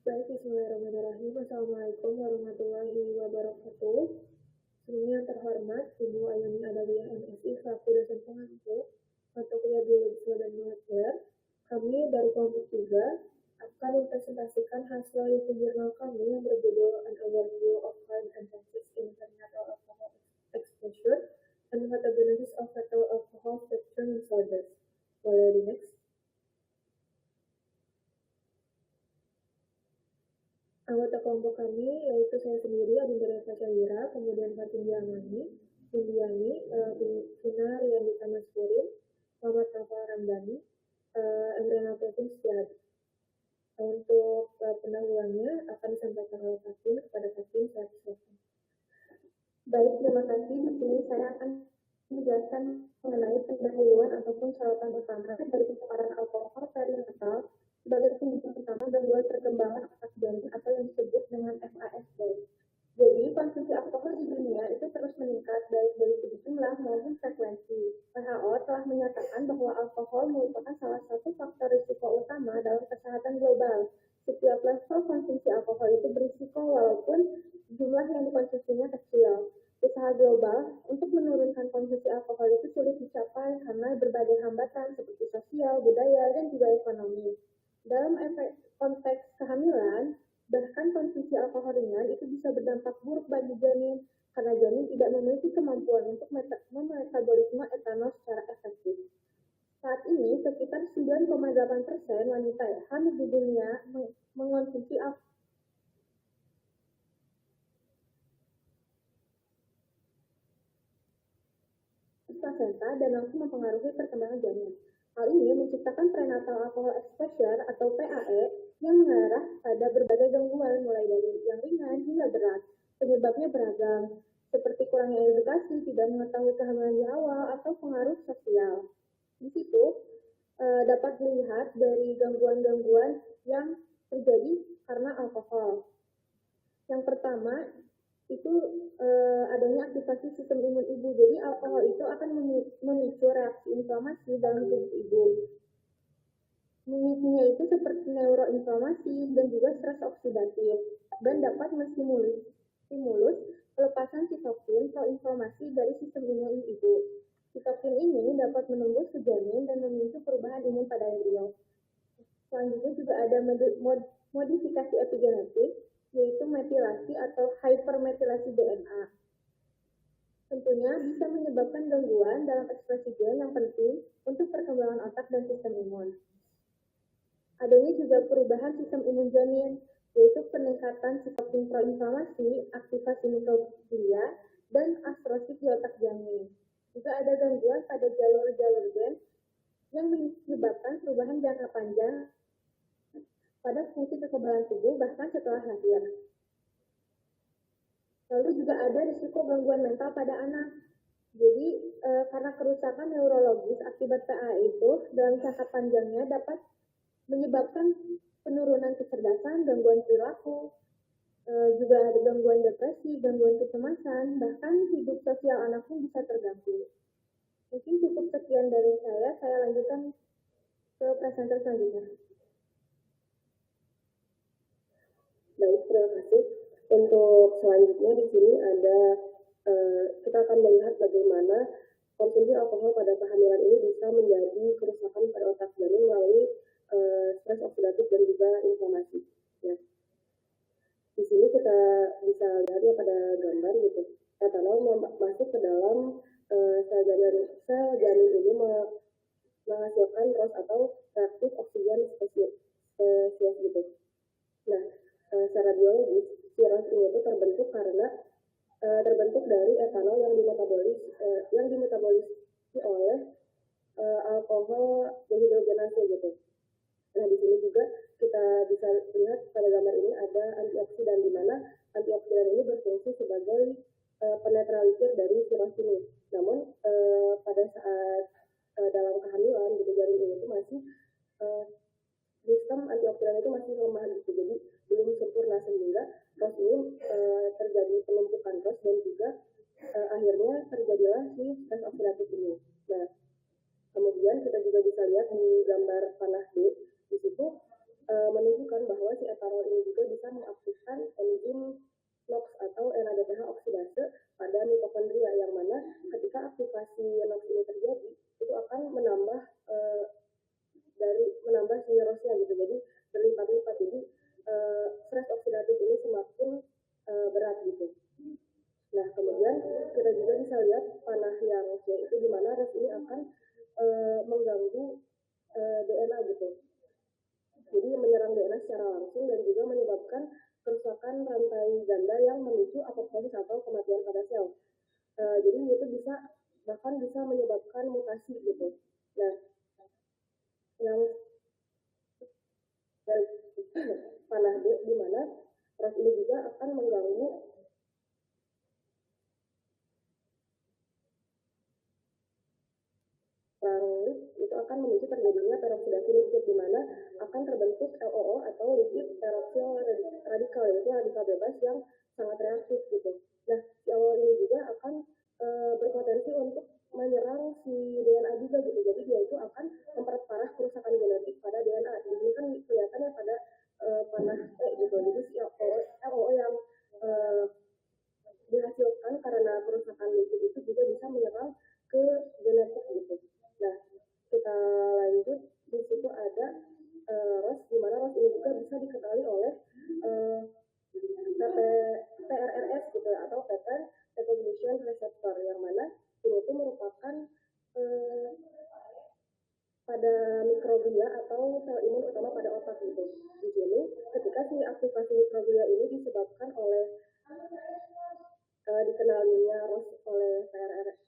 Baik, bismillahirrahmanirrahim. Assalamualaikum warahmatullahi wabarakatuh. Sebelumnya yang terhormat, Ibu Ayuni Adawiyah MSI selaku dosen pengampu mata kuliah biologi dan molekuler. Kami dari kelompok 3 akan mempresentasikan hasil YouTube jurnal kami yang berjudul An Overview of Current Advances in Perinatal Alcohol Exposure and Pathogenesis of Fetal Alcohol Spectrum Disorders. Boleh di next. Anggota kelompok kami yaitu saya sendiri, Adinda Reva Chandra, kemudian Fatin Yamani, Indiani, Vina Riyandita Masfurin, Muhammad Naufal Ramdhani, Emrana Kevin Setiadi. Untuk pendahuluannya akan disampaikan oleh Fatin. Kepada Fatin, saya silakan. Baik, terima kasih. Di sini saya akan menjelaskan mengenai pendahuluan ataupun sorotan utama dari paparan alkohol perinatal sebagai penyebab utama gangguan perkembangan otak janin atau yang disebut dengan FASD. Jadi, konsumsi alkohol di dunia itu terus meningkat baik dari segi jumlah maupun frekuensi. WHO telah menyatakan bahwa alkohol merupakan salah satu faktor risiko utama dalam kesehatan global. Setiap level konsumsi alkohol itu berisiko walaupun jumlah yang dikonsumsinya kecil. Usaha global untuk menurunkan konsumsi alkohol itu sulit dicapai karena berbagai hambatan seperti sosial, budaya, dan juga ekonomi. Dalam konteks kehamilan, bahkan konsumsi alkohol ringan itu bisa berdampak buruk bagi janin karena janin tidak memiliki kemampuan untuk memetabolisme etanol secara efektif. Saat ini, sekitar 9,8% wanita hamil di dunia mengonsumsi alkohol. Plasenta dan langsung mempengaruhi perkembangan janin. Hal ini menciptakan prenatal alcohol exposure atau PAE yang mengarah pada berbagai gangguan mulai dari yang ringan hingga berat. Penyebabnya beragam, seperti kurangnya edukasi, tidak mengetahui kehamilan di awal, atau pengaruh sosial. Di situ dapat dilihat dari gangguan-gangguan yang terjadi karena alkohol. Yang pertama itu adanya aktivasi sistem imun ibu. Jadi alkohol itu akan memicu reaksi inflamasi dalam tubuh ibu. Memicunya itu seperti neuroinflamasi dan juga stres oksidatif dan dapat menstimulus pelepasan sitokin proinflamasi dari sistem imun ibu. Sitokin ini dapat menembus ke janin dan memicu perubahan imun pada embrio. Selanjutnya juga ada modifikasi epigenetik, yaitu metilasi atau hypermetilasi DNA. Tentunya bisa menyebabkan gangguan dalam ekspresi gen yang penting untuk perkembangan otak dan sistem imun. Adanya juga perubahan sistem imun janin, yaitu peningkatan sitokin proinflamasi, aktivasi mikroglia, dan astrosit di otak janin. Juga ada gangguan pada jalur-jalur gen yang menyebabkan perubahan jangka panjang pada fungsi kekebalan tubuh bahkan setelah lahir. Lalu juga ada risiko gangguan mental pada anak. Jadi karena kerusakan neurologis akibat PAE itu dalam jangka panjangnya dapat menyebabkan penurunan kecerdasan, gangguan perilaku, juga ada gangguan depresi, gangguan kecemasan, bahkan hidup sosial anak pun bisa terganggu. Mungkin cukup sekian dari saya lanjutkan ke presenter selanjutnya. Baik, terima kasih. Untuk selanjutnya di sini ada kita akan melihat bagaimana konsumsi alkohol pada kehamilan ini bisa menjadi kerusakan pada otak janin melalui stres oksidatif dan juga inflamasi. Ya. Di sini kita bisa lihatnya pada gambar gitu. Etanol masuk ke dalam sel janin ini menghasilkan ROS atau reaktif oksigen spesies gitu. Nah, secara biologis, si ROS ini itu terbentuk dari etanol yang dimetabolisasi oleh alkohol dehidrogenase gitu. Nah, di sini juga kita bisa lihat pada gambar ini ada antioksidan, di mana antioksidan ini berfungsi sebagai penetralisir dari si ROS ini. Namun pada saat dalam kehamilan gitu, janin ini itu masih sistem antioksidan itu masih lemah gitu, jadi belum sempurna sehingga ROS ini terjadi penumpukan ROS dan juga akhirnya terjadilah si stres oksidatif ini. Nah, kemudian kita juga bisa lihat di gambar panah B, di situ menunjukkan bahwa si etanol ini juga enzim NOx atau NADPH oksidase pada mitokondria, yang mana ketika aktivasi NOx ini terjadi itu akan menambah si ROS-nya gitu, jadi berlipat-lipat. Jadi stres oksidatif ini semakin berat gitu. Nah, kemudian kita juga bisa lihat panah yang C itu di mana ROS ini akan mengganggu DNA gitu. Jadi menyerang DNA secara langsung dan juga menyebabkan kerusakan rantai ganda yang memicu apoptosis atau kematian pada sel. Jadi itu bahkan bisa menyebabkan mutasi gitu. Nah, yang panah D di mana ROS ini juga akan mengganggu itu akan memicu terjadinya peroksidasi lipid, di mana akan terbentuk LOO atau lipid peroksil radikal, yaitu radikal bebas yang sangat reaktif gitu. Nah, si LOO ini juga akan berpotensi untuk menyerang si DNA juga gitu. Jadi dia itu akan memperparah kerusakan genetik pada DNA. Ini kan kelihatannya pada panah E gitu. Jadi si LOO yang dihasilkan karena kerusakan lipid itu juga bisa menyerang ke genetik gitu. Nah, kita lanjut, di situ ada ROS, di mana ROS ini juga bisa dikenali oleh PRRS gitu, atau pattern recognition receptor, yang mana ini itu merupakan pada mikroglia atau sel imun utama pada otak gitu. Di sini ketika si aktivasi mikroglia ini disebabkan oleh dikenalinya ROS oleh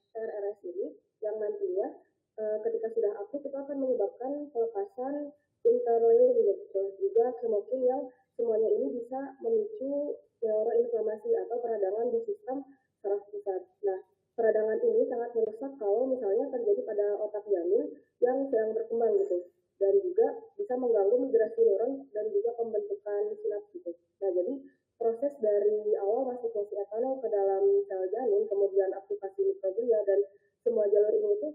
PRRS ini, yang nantinya ketika sudah aktif itu akan menyebabkan pelepasan interleukin gitu, juga chemokine, yang semuanya ini bisa memicu neuroinflamasi atau peradangan di sistem saraf pusat. Nah, peradangan ini sangat merusak kalau misalnya terjadi pada otak janin yang sedang berkembang gitu, dan juga bisa mengganggu migrasi neuron dan juga pembentukan sinaps gitu. Nah, jadi proses dari awal masuknya si etanol ke dalam sel janin, kemudian aktivasi mikroglia, dan semua jalur ini itu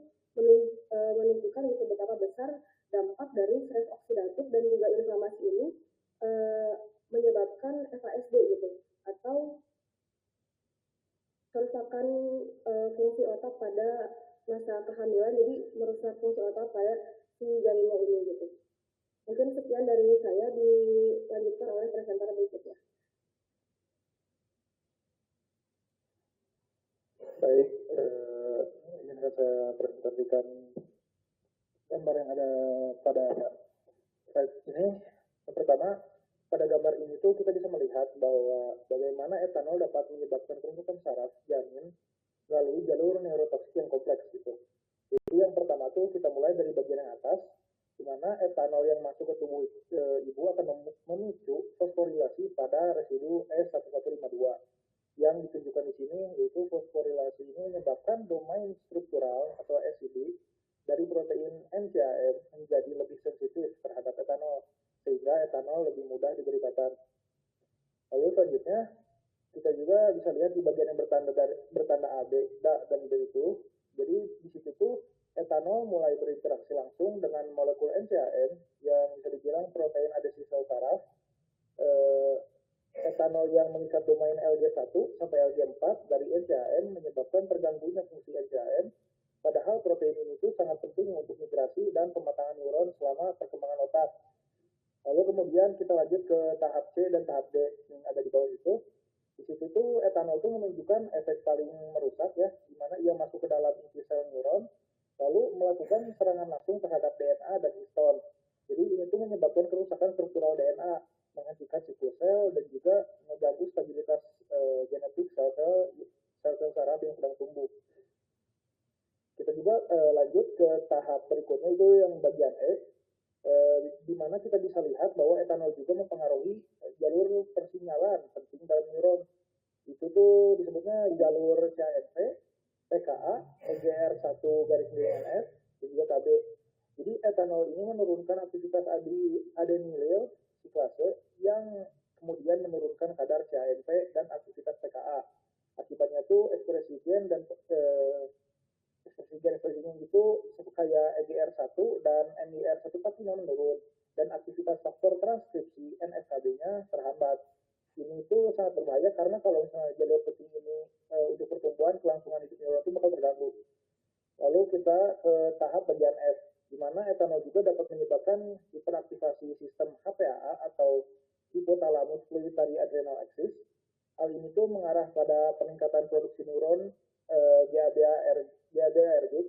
menunjukkan gitu betapa besar dampak dari stres oksidatif dan juga inflamasi ini menyebabkan FASD gitu, atau kerusakan fungsi otak pada masa kehamilan. Jadi merusak fungsi otak pada si janinnya ini gitu. Mungkin sekian dari saya, dilanjutkan oleh presenter berikutnya. Baik, ingin saya presentasikan gambar yang ada pada slide ini. Yang pertama, pada gambar ini tuh kita bisa melihat bahwa bagaimana etanol dapat menyebabkan kerusakan saraf janin melalui jalur neurotoksik yang kompleks gitu. Jadi yang pertama tuh kita mulai dari bagian yang atas, di mana etanol yang masuk ke tubuh ibu akan memicu fosforilasi pada residu S1152. Yang ditunjukkan di sini yaitu fosforilasi ini menyebabkan domain struktural atau SCD dari protein NCAM menjadi lebih sensitif terhadap etanol, sehingga etanol lebih mudah diberitakan. Lalu selanjutnya kita juga bisa lihat di bagian yang bertanda AB, dan B itu. Jadi di situ tuh etanol mulai berinteraksi langsung dengan molekul NCAM yang bisa dibilang protein adhesi sel saraf. Etanol yang mengikat domain LG1 sampai LG4 dari NCAM menyebabkan terganggunya fungsi NCAM, padahal protein ini tuh sangat penting untuk migrasi dan pematangan neuron selama perkembangan otak. Lalu kemudian kita lanjut ke tahap C dan tahap D yang ada di bawah itu. Di situ tuh etanol tuh menunjukkan efek paling merusak ya, di mana ia masuk ke dalam inti sel neuron, lalu melakukan serangan langsung terhadap DNA dan histon. Jadi ini tuh menyebabkan kerusakan struktural DNA, menghentikan siklus sel, dan juga mengganggu stabilitas genetik sel-sel saraf yang sedang tumbuh. Kita juga lanjut ke tahap berikutnya, itu yang bagian E, di mana kita bisa lihat bahwa etanol juga mempengaruhi jalur persinyalan penting dalam neuron. Itu tuh disebutnya jalur CAMP, PKA, EGR1 garis miring NS, dan juga KB. Jadi etanol ini menurunkan aktivitas adenylyl siklase yang kemudian menurunkan kadar CAMP dan aktivitas PKA. Akibatnya tuh ekspresi gen dan ekspresi gen itu kayak EGR1 dan MIR145 menurun, dan aktivitas faktor transkripsi NSKB-nya terhambat. ini tuh sangat berbahaya karena kalau misalnya jalur penting ini untuk pertumbuhan kelangsungan hidup neuron itu bakal terganggu. Lalu kita ke tahap bagian F, di mana etanol juga dapat menyebabkan hiperaktivasi sistem HPAA atau hypothalamus pituitary adrenal axis. Hal ini tuh mengarah pada peningkatan produksi neuron GABAergic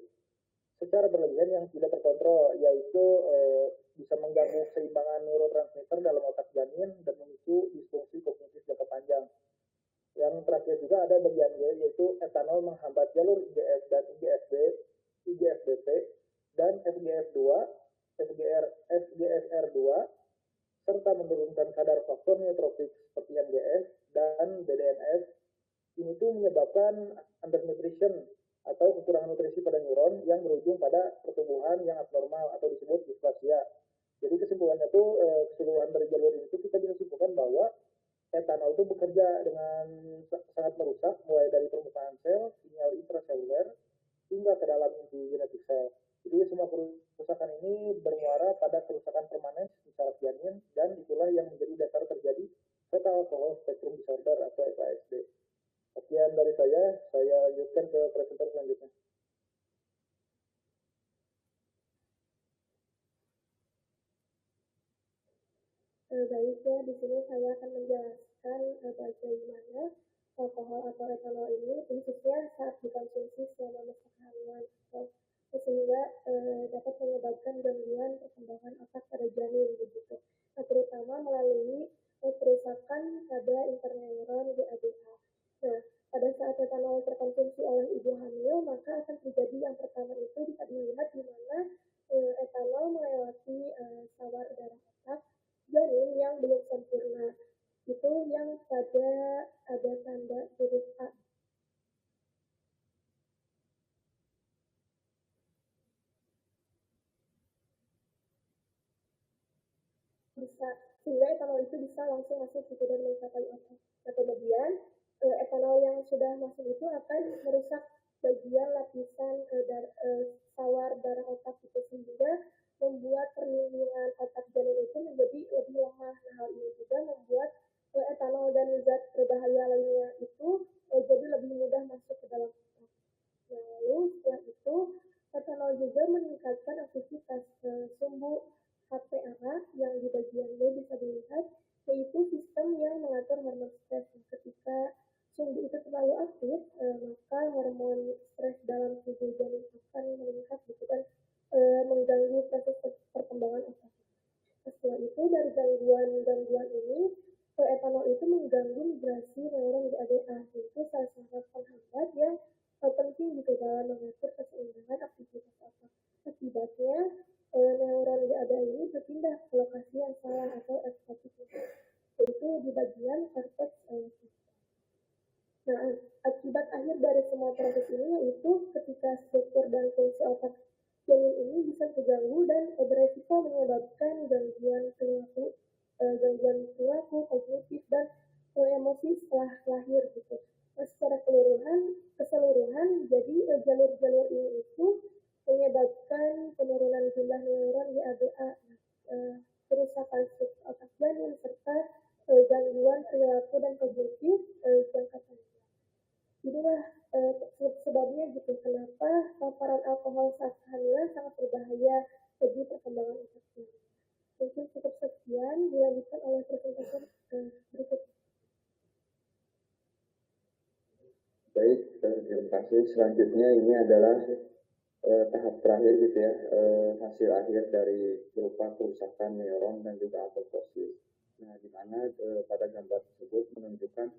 secara berlebihan yang tidak terkontrol, yaitu bisa mengganggu keseimbangan neurotransmitter dalam otak janin dan memicu disfungsi kognitif jangka panjang. Yang terakhir juga ada bagian G, yaitu etanol menghambat jalur IGF dan IGFBP dan FGF2, FGFR2, serta menurunkan kadar faktor neurotropik seperti NGF dan BDNF. Ini tuh menyebabkan undernutrition atau kekurangan nutrisi pada neuron yang berujung pada pertumbuhan yang abnormal atau disebut displasia. Jadi kesimpulannya tuh keseluruhan dari jalur ini tuh kita bisa simpulkan bahwa etanol itu bekerja dengan sangat merusak mulai dari permukaan sel, sinyal intraseluler, hingga ke dalam inti genetik sel. Jadi semua kerusakan ini bermuara pada kerusakan permanen di saraf janin, dan itulah yang menjadi dasar terjadi fetal alcohol spectrum disorder atau FASD. Sekian dari saya lanjutkan ke presenter selanjutnya. Baik ya, di sini saya akan menjelaskan bagaimana alkohol atau etanol ini khususnya saat dikonsumsi selama masa kehamilan sehingga dapat menyebabkan gangguan perkembangan otak pada janin begitu. Nah, terutama melalui kerusakan pada interneuron GABA. Nah, pada saat etanol terkonsumsi oleh ibu hamil, maka akan terjadi yang pertama itu bisa dilihat di mana etanol melewati sawar darah otak janin yang belum sempurna. Itu yang ada tanda huruf A. Sehingga etanol itu bisa langsung masuk gitu dan mencapai otak. Nah, kemudian etanol yang sudah masuk itu akan merusak bagian lapisan sawar darah otak itu, sehingga membuat perlindungan otak janin itu menjadi lebih lemah. Nah, hal ini juga membuat etanol dan zat berbahaya lainnya itu jadi lebih mudah masuk ke dalam otak. Nah, lalu setelah itu etanol juga meningkatkan aktivitas sumbu HPAA yang di bagian B bisa dilihat, yaitu sistem yang mengatur hormon stres. Ketika sumbu itu terlalu aktif, maka hormon stres dalam tubuh janin akan meningkat gitu dan mengganggu proses perkembangan otak. Setelah itu dari gangguan ini, etanol itu mengganggu migrasi neuron GABA, yaitu salah satu penghambat yang penting gitu dalam mengatur keseimbangan aktivitas otak. Akibatnya neuron GABA ini berpindah ke lokasi yang salah atau eksotik, yaitu di bagian korteks. Nah, akibat akhir dari semua proses ini yaitu ketika struktur dan fungsi otak janin ini bisa terganggu dan beresiko menyebabkan gangguan perilaku, kognitif, dan emosi setelah lahir gitu. Nah, secara keseluruhan, jadi jalur-jalur ini itu menyebabkan penurunan jumlah neuron GABA, kerusakan struktur otak janin, serta gangguan perilaku dan kognitif jangka panjang. Inilah sebabnya gitu kenapa paparan alkohol saat kehamilan sangat berbahaya bagi perkembangan otak janin. Mungkin cukup sekian, dilanjutkan oleh presentator berikutnya. Baik, terima kasih. Selanjutnya ini adalah tahap terakhir gitu ya, hasil akhir dari berupa kerusakan neuron dan juga apoptosis. Nah, di mana pada gambar tersebut menunjukkan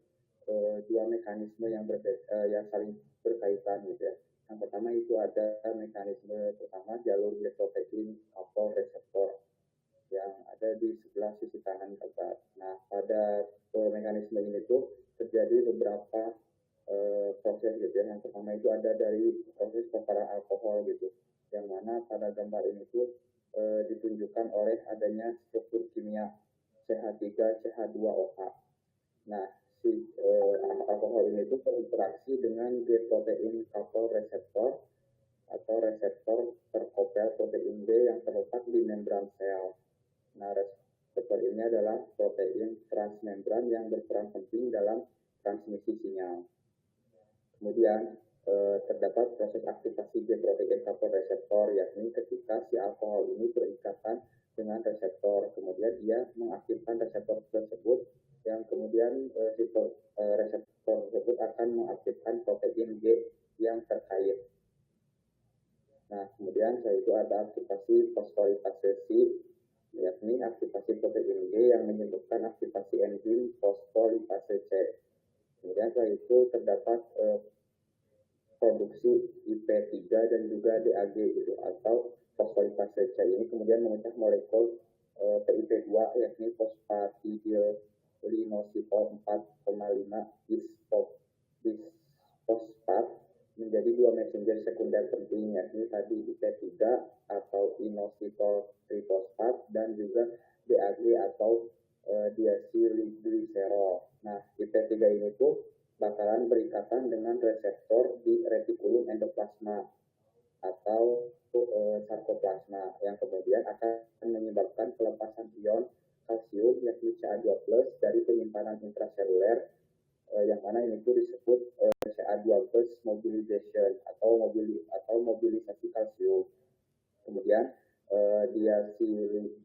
dua mekanisme yang saling berkaitan gitu ya. Yang pertama itu ada mekanisme pertama jalur glycoprotein coupled reseptor yang ada di sebelah sisi kanan gambar. Nah, pada mekanisme ini tuh terjadi beberapa proses gitu ya. Yang pertama itu ada dari proses paparan alkohol gitu, yang mana pada gambar ini tuh ditunjukkan oleh adanya struktur kimia CH3CH2OH. Nah, si alkohol ini tuh berinteraksi dengan glycoprotein coupled reseptor atau reseptor terkopel protein B yang terletak di membran sel. Nah, reseptor ini adalah protein transmembran yang berperan penting dalam transmisi sinyal. Kemudian terdapat proses aktivasi G-protein coupled reseptor, yakni ketika si alkohol ini berikatan dengan reseptor, kemudian ia mengaktifkan reseptor tersebut, yang kemudian reseptor tersebut akan mengaktifkan protein G yang terkait. Nah, kemudian setelah itu ada aktivasi fosfolipase C, yakni aktivasi protein G yang menyebabkan aktivasi enzim fosfolipase C. Kemudian setelah itu terdapat produksi IP3 dan juga DAG gitu, atau fosfolipase C ini kemudian memecah molekul PIP2, yakni fosfatidilinositol 4,5 bisfosfat menjadi dua messenger sekunder penting, yakni tadi IP3 atau inositol trifosfat dan juga DAG atau diacylglycerol. Nah, IP3 ini tuh bakalan berikatan dengan reseptor di retikulum endoplasma atau sarkoplasma, yang kemudian akan menyebabkan pelepasan ion kalsium yakni Ca2+ dari penyimpanan intraseluler, yang mana ini tuh disebut Ca2+ mobilization atau mobilisasi kalsium. Kemudian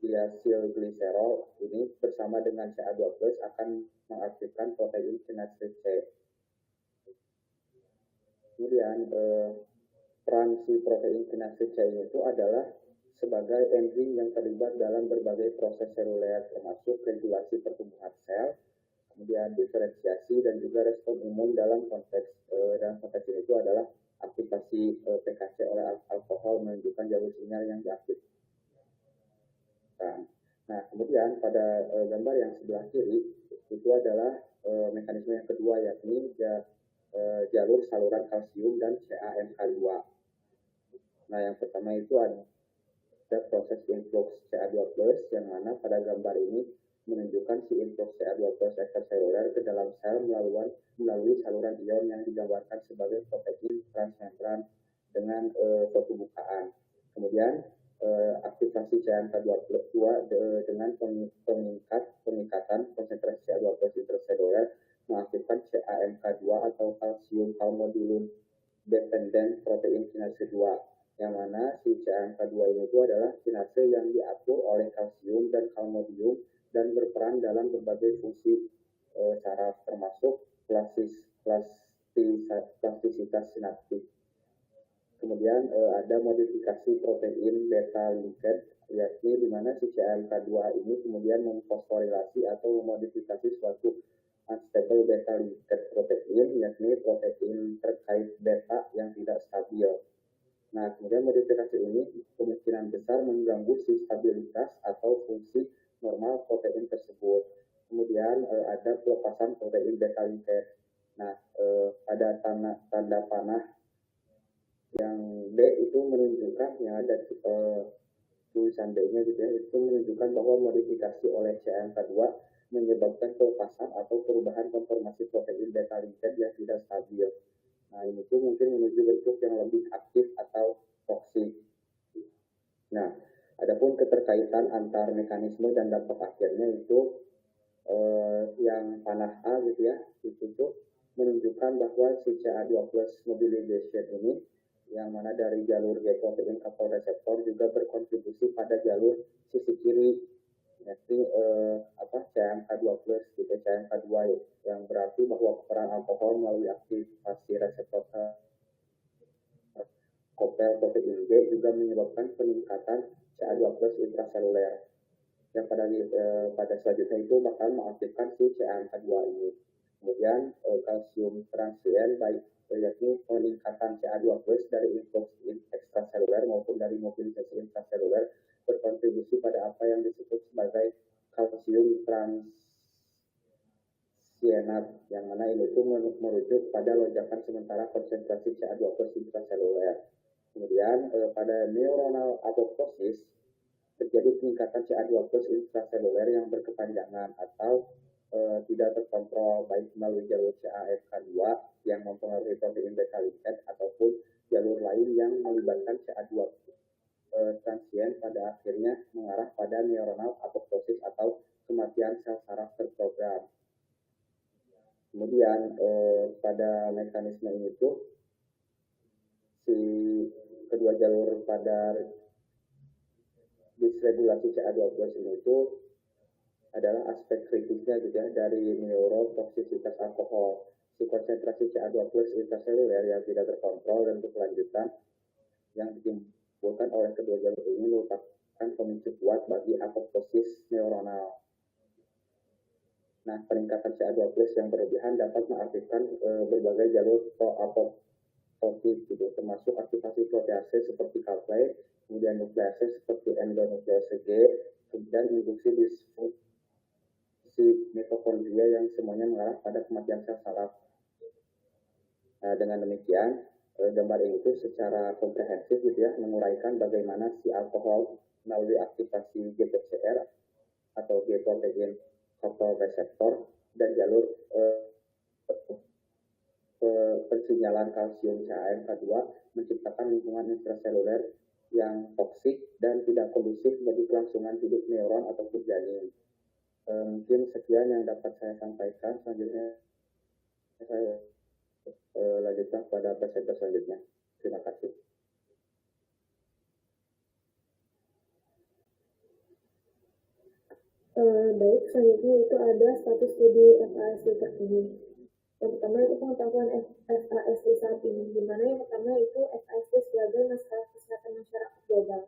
diacylglycerol ini bersama dengan Ca2+ akan mengaktifkan protein kinase C. Kemudian peran si protein kinase C itu adalah sebagai enzim yang terlibat dalam berbagai proses seluler, termasuk regulasi pertumbuhan sel, kemudian diferensiasi dan juga respon imun. Dalam konteks ini itu adalah aktivasi PKC oleh alkohol menunjukkan jalur sinyal yang diaktifkan. Nah, kemudian pada gambar yang sebelah kiri itu adalah mekanisme yang kedua, yakni jalur saluran kalsium dan CaMK2. Nah, yang pertama itu ada proses influx Ca2+, yang mana pada gambar ini menunjukkan si influx Ca2+ ekstraseluler ke dalam sel melalui saluran ion yang digambarkan sebagai protein transmembran dengan pembukaan. Kemudian aktivasi CaMK2 dengan pengikatan konsentrasi Ca2+ intraseluler mengaktifkan CaMK2 atau kalsium calmodulin dependent protein kinase 2, yang mana si CaMK2 ini itu adalah kinase yang diatur oleh kalsium dan calmodium dan berperan dalam berbagai fungsi saraf, termasuk plastisitas sinaptik. Kemudian ada modifikasi protein beta linked, yakni di mana si CaMK2 ini kemudian memfosforilasi atau memodifikasi suatu unstable beta linked protein, yakni protein terkait beta yang tidak stabil. Nah, kemudian modifikasi ini kemungkinan besar mengganggu si stabilitas atau fungsi normal protein tersebut. Kemudian ada pelepasan protein beta linked. Nah, pada tanda panah yang B itu menunjukkan, yang ada tulisan B-nya gitu ya, itu menunjukkan bahwa modifikasi oleh CaMK2 menyebabkan pelepasan atau perubahan konformasi protein beta linked yang tidak stabil. Nah, ini tuh mungkin menuju bentuk yang lebih aktif atau toksik. Nah, adapun keterkaitan antar mekanisme dan dampak akhirnya itu yang panah A gitu ya, itu tuh menunjukkan bahwa si Ca2+ mobilization ini, yang mana dari jalur G-protein coupled reseptor juga berkontribusi pada jalur sisi kiri, yakni CaMK2+, gitu, CaMK2 yang berarti bahwa peran alkohol melalui aktivasi reseptor kopel protein G juga menyebabkan peningkatan Ca2+ intraseluler, yang pada selanjutnya itu bakal mengaktifkan si CaMK2 ini. Kemudian kalsium transien, baik yakni peningkatan Ca2+ dari influx ekstraseluler maupun dari mobilisasi intraseluler, berkontribusi pada apa yang disebut sebagai kalsium transienat, yang mana ini itu merujuk pada lonjakan sementara konsentrasi Ca2+ intraseluler. Kemudian pada neuronal apoptosis terjadi peningkatan Ca2+ intraseluler yang berkepanjangan atau tidak terkontrol, baik melalui jalur CaMK2 yang mempengaruhi protein beta linked ataupun jalur lain yang melibatkan Ca2 transien, pada akhirnya mengarah pada neuronal apoptosis atau kematian kematian sel saraf terprogram. Kemudian pada mekanisme ini tuh si kedua jalur pada disregulasi CA12 ini itu adalah aspek kritisnya gitu ya dari neurotoksisitas alkohol. Si konsentrasi CA12 intraseluler yang tidak terkontrol dan berkelanjutan yang ditimbulkan oleh kedua jalur ini merupakan pemicu kuat bagi apoptosis neuronal. Nah, peningkatan CA12 yang berlebihan dapat mengaktifkan berbagai jalur proapoptosis gitu, termasuk aktivasi protease seperti K-play, kemudian nuklease seperti endonuklease G, kemudian induksi disfungsi mitokondria yang semuanya mengarah pada kematian sel saraf. Nah, dengan demikian, gambar ini itu secara komprehensif gitu ya, menguraikan bagaimana si alkohol melalui aktivasi GPCR atau G-protein fotoreseptor dan jalur pensinyalan kalsium CAMK2 menciptakan lingkungan intraseluler yang toksik dan tidak kondusif bagi kelangsungan hidup neuron ataupun janin. Mungkin sekian yang dapat saya sampaikan. Selanjutnya saya lanjutkan pada presenter selanjutnya. Terima kasih. Baik, selanjutnya itu ada status studi FASD terkini. Yang pertama itu pengetahuan FASD saat ini, di mana yang pertama itu FASD sebagai masalah kesehatan masyarakat global.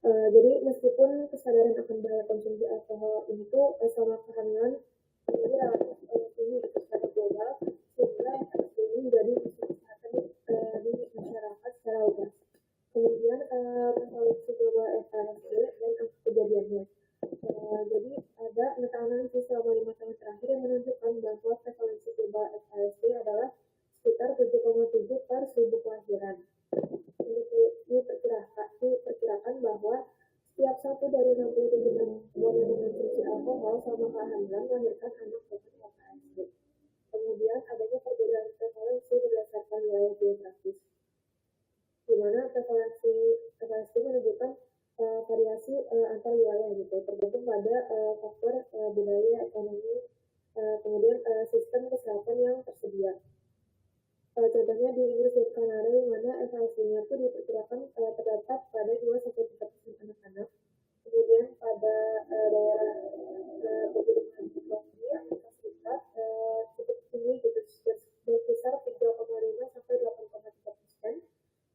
Jadi meskipun kesadaran akan bahaya konsumsi alkohol ini tuh selama kehamilan menjadi relatif tinggi secara global, sehingga FASD ini menjadi isu kesehatan di masyarakat secara luas. Kemudian prevalensi global FASD dan kejadiannya. Jadi ada meta-analisis selama 5 tahun terakhir yang menunjukkan bahwa prevalensi global FASD adalah sekitar 7,7 per 1000 kelahiran. Diperkirakan bahwa setiap 1 dari 67 perempuan yang mengonsumsi alkohol selama kehamilan melahirkan anak dengan FASD. Kemudian adanya perbedaan prevalensi berdasarkan wilayah geografis, di mana prevalensi FASD menunjukkan variasi antar wilayah gitu, tergantung pada faktor budaya, ekonomi, kemudian sistem kesehatan yang tersedia. Contohnya di Inggris dan Kanada, di mana FASD-nya itu diperkirakan terdapat pada 2-3% anak-anak. Kemudian pada daerah pegunungan di Amerika Serikat cukup tinggi gitu, berkisar 3,5 sampai 8,3%.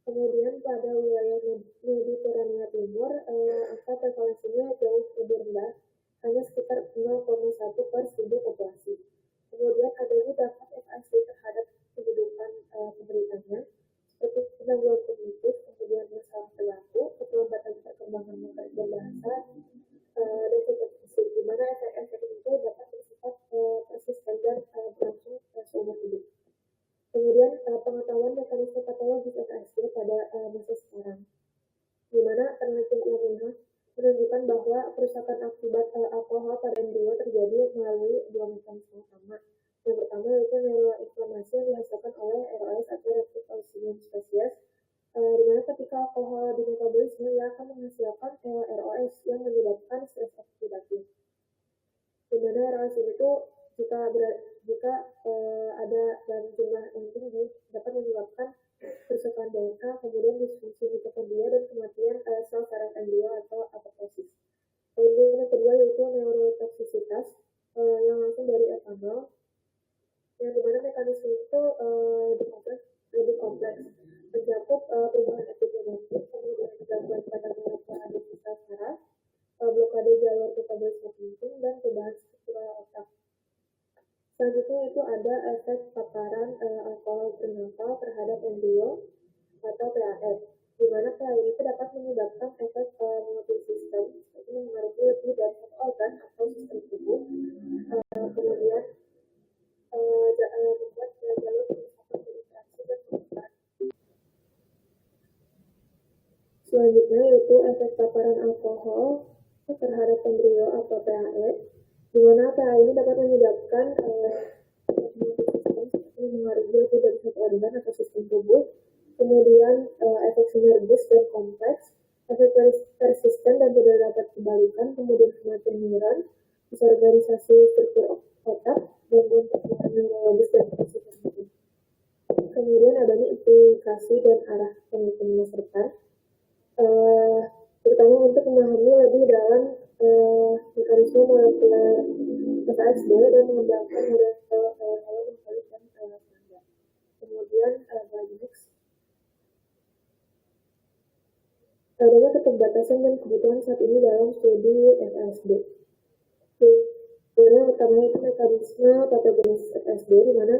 Kemudian pada wilayah Mediterania Timur, angka prevalensinya jauh lebih rendah, hanya sekitar 0,1 per 1000 populasi. Kemudian adanya dampak FASD terhadap kehidupan penderitanya, seperti gangguan kognitif, kemudian masalah perilaku, keterlambatan perkembangan motorik dan bahasa, dan seterusnya, di mana efek-efek itu dapat bersifat persisten dan berlangsung seumur hidup. Kemudian pengetahuan mekanisme patologis FASD pada masa sekarang, di mana penelitian ilmiah menunjukkan bahwa kerusakan akibat alkohol pada embrio terjadi melalui 2 mekanisme utama. Yang pertama yaitu neuroinflamasi yang dihasilkan oleh ROS atau Reactive Oxygen Species, di mana ketika alkohol dimetabolisme ia akan menghasilkan ROS yang menyebabkan stres oksidatif. Di mana ROS ini tuh jika ada dalam jumlah yang tinggi dapat menyebabkan kerusakan DNA, kemudian disfungsi mitokondria dan kematian sel saraf embrio atau apoptosis. Kemudian yang kedua yaitu neurotoksisitas yang langsung dari etanol, yang dimana mekanisme itu lebih kompleks, mencakup perubahan epigenetik, kemudian gangguan pada molekula sel saraf, blokade jalur metabolisme penting, dan perubahan struktural otak. Selanjutnya itu ada efek paparan alkohol prenatal terhadap embrio atau PAS, di mana PAS itu dapat menyebabkan efek multisistem, seperti mengaruhi lebih dari satu organ atau sistem tubuh, kemudian membuat jalur kerusakan berinteraksi dan pembukaan. Selanjutnya yaitu efek paparan alkohol terhadap embrio atau PAS, di mana PAS ini dapat menyebabkan multisistem seperti mengaruhi lebih dari satu organ atau sistem tubuh, kemudian efek sinergis dan kompleks, efek persisten dan tidak dapat dikembalikan, kemudian kematian neuron, disorganisasi struktur otak, gangguan perkembangan neurologis dan fungsi kognitif. Kemudian adanya implikasi dan arah pengetahuan masa depan, terutama untuk memahami lebih dalam mekanisme molekuler FASD dan mengembangkan model halo valid dan standar. Kemudian next. Adanya keterbatasan dan kebutuhan saat ini dalam studi FASD. Yang pertama itu mekanisme patogenesis FASD, di mana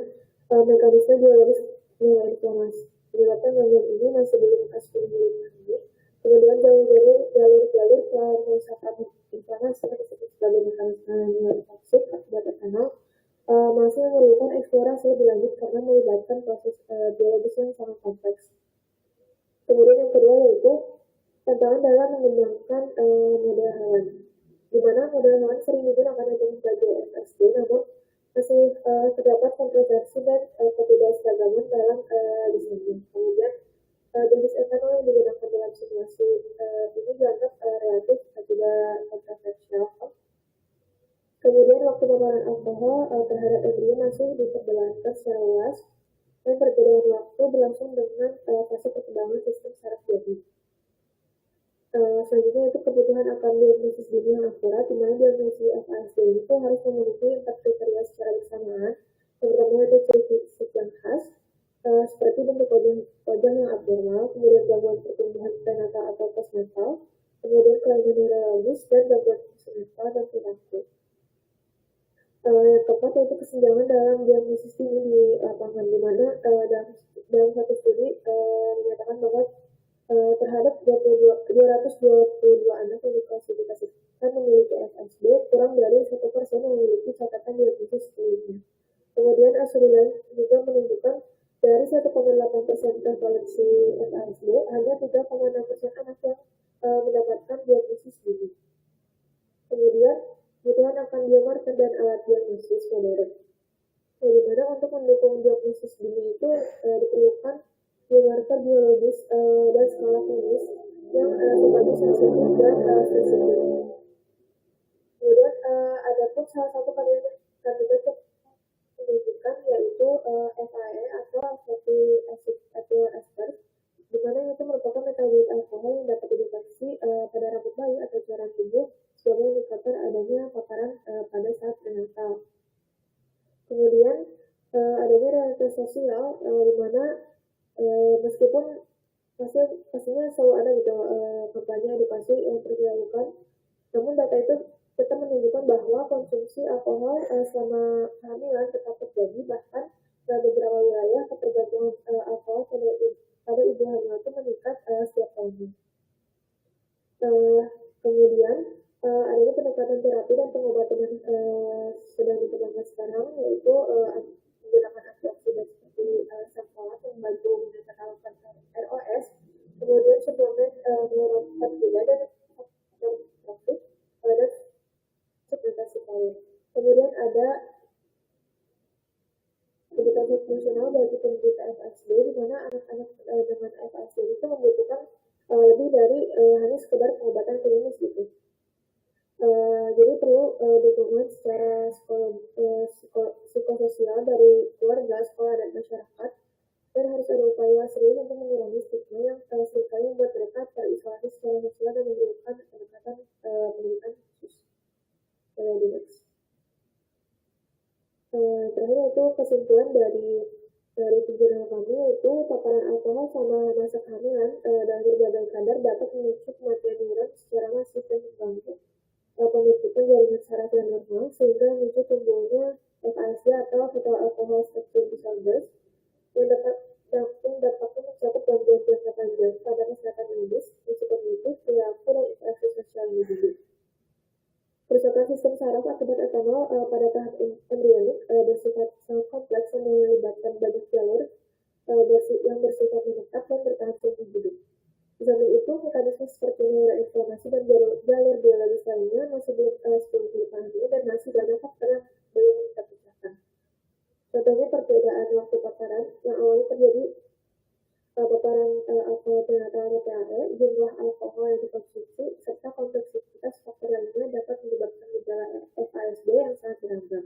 mekanisme biologis neuroinflamasi menyebabkan gangguan ini masih belum diilmui. Kemudian jalur-jalur perusakan inflamasi disebut sebagai mekanisme neurotoksik akibat etanol masih memerlukan eksplorasi lebih lanjut karena melibatkan proses biologis yang sangat kompleks. Kemudian yang kedua yaitu tantangan dalam mengembangkan model hewan, di mana model hewan sering digunakan untuk mempelajari FASD, namun masih terdapat kontroversi dan ketidakseragaman dalam desainnya. Kemudian jenis etanol yang digunakan dalam simulasi ini dianggap relatif tidak kontroversial. Kemudian waktu paparan alkohol terhadap embrio masih diperdebatkan secara luas, dan perbedaan waktu berlangsung dengan fase perkembangan sistem saraf jadi. Selanjutnya itu kebutuhan akan diagnosis dini yang akurat, di mana diagnosis FASD itu harus memenuhi 4 kriteria secara bersamaan. Yang pertama itu ciri fisik yang khas, seperti bentuk wajah yang abnormal, kemudian gangguan pertumbuhan prenatal atau postnatal, kemudian kelainan neurologis, dan gangguan fungsi mental dan perilaku. Yang keempat yaitu kesenjangan dalam diagnosis dini di lapangan, di mana dalam satu studi menyatakan bahwa terhadap 222 anak yang diklasifikasikan memiliki FASD, kurang dari 1% yang memiliki catatan diagnosis sebelumnya. Kemudian studi lain juga menunjukkan dari 1,8% prevalensi FASD, hanya 3,6% anak yang mendapatkan diagnosis dini. Kemudian kebutuhan akan biomarker dan alat diagnosis modern, di mana untuk mendukung diagnosis dini itu diperlukan biomarker biologis dan skala klinis yang sifatnya sensitif dan spesifik. Kemudian ada pun salah satu kandidat yang menunjukkan yaitu FAE atau fatty acid ethyl ester, di mana itu merupakan metabolit alkohol yang dapat dideteksi pada rambut bayi atau cairan tubuh sebagai indikator adanya paparan pada saat prenatal. Kemudian adanya realitas sosial, di mana meskipun pastinya selalu ada gitu kampanye edukasi yang terus dilakukan, namun data itu tetap menunjukkan bahwa konsumsi alkohol selama kehamilan tetap terjadi, bahkan dalam beberapa wilayah ketergantungan alkohol pada ibu hamil itu meningkat setiap tahunnya. Kemudian adanya pendekatan terapi dan pengobatan yang sedang dikembangkan sekarang, yaitu menggunakan antioksidan seperti salpolat yang membantu meningkatkan ROS, kemudian suplemen neuropeptida dan tropik dan suplementasi kain. Kemudian ada edukasi fungsional bagi penderita FASD, di mana anak-anak dengan FASD itu membutuhkan lebih dari hanya sekedar pengobatan klinis gitu. Jadi perlu dukungan secara psikososial dari keluarga, sekolah, dan masyarakat, dan harus ada upaya serius untuk mengurangi stigma yang seringkali membuat mereka terisolasi secara sosial dan memberikan pendekatan pendidikan khusus. Terakhir itu kesimpulan dari jurnal kami, yaitu paparan alkohol sama masa kehamilan dalam berbagai kadar dapat memicu kematian neuron secara masif dan mengganggu pembentukan jaringan saraf yang normal, sehingga memicu tumbuhnya FASD atau fetal alcohol spectrum disorders yang dapat mencakup gangguan jangka panjang pada kesehatan medis, fungsi kognitif, perilaku, dan interaksi sosial individu. Kerusakan sistem saraf akibat etanol pada tahap embrionik bersifat sangat kompleks yang melibatkan banyak jalur yang bersifat menetap dan bertahan seumur hidup. Di samping itu, mekanisme seperti neuroinflamasi dan jalur biologis lainnya masih belum dipahami dan masih banyak faktor yang belum terpecahkan. Contohnya perbedaan waktu paparan yang awalnya terjadi paparan alkohol prenatal atau PAE, jumlah alkohol yang dikonsumsi, serta kompleksitas faktor lainnya dapat menyebabkan gejala FAE sangat beragam.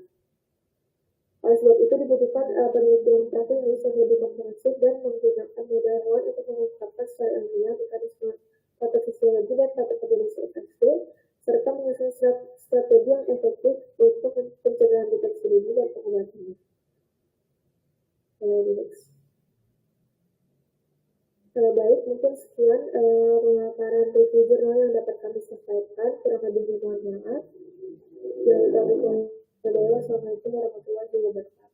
Oleh sebab itu dibutuhkan penelitian strategis yang lebih komprehensif dan menggunakan model hewan untuk mengungkapkan secara ilmiah mekanisme patofisiologi dan patogenesis infeksi, serta menyusun strategi yang efektif untuk pencegahan deteksi dini dan pengobatannya. Baik, mungkin sekian pemaparan review jurnal yang dapat kami sampaikan. Kurang lebihnya mohon maaf. Assalamualaikum warahmatullahi wabarakatuh.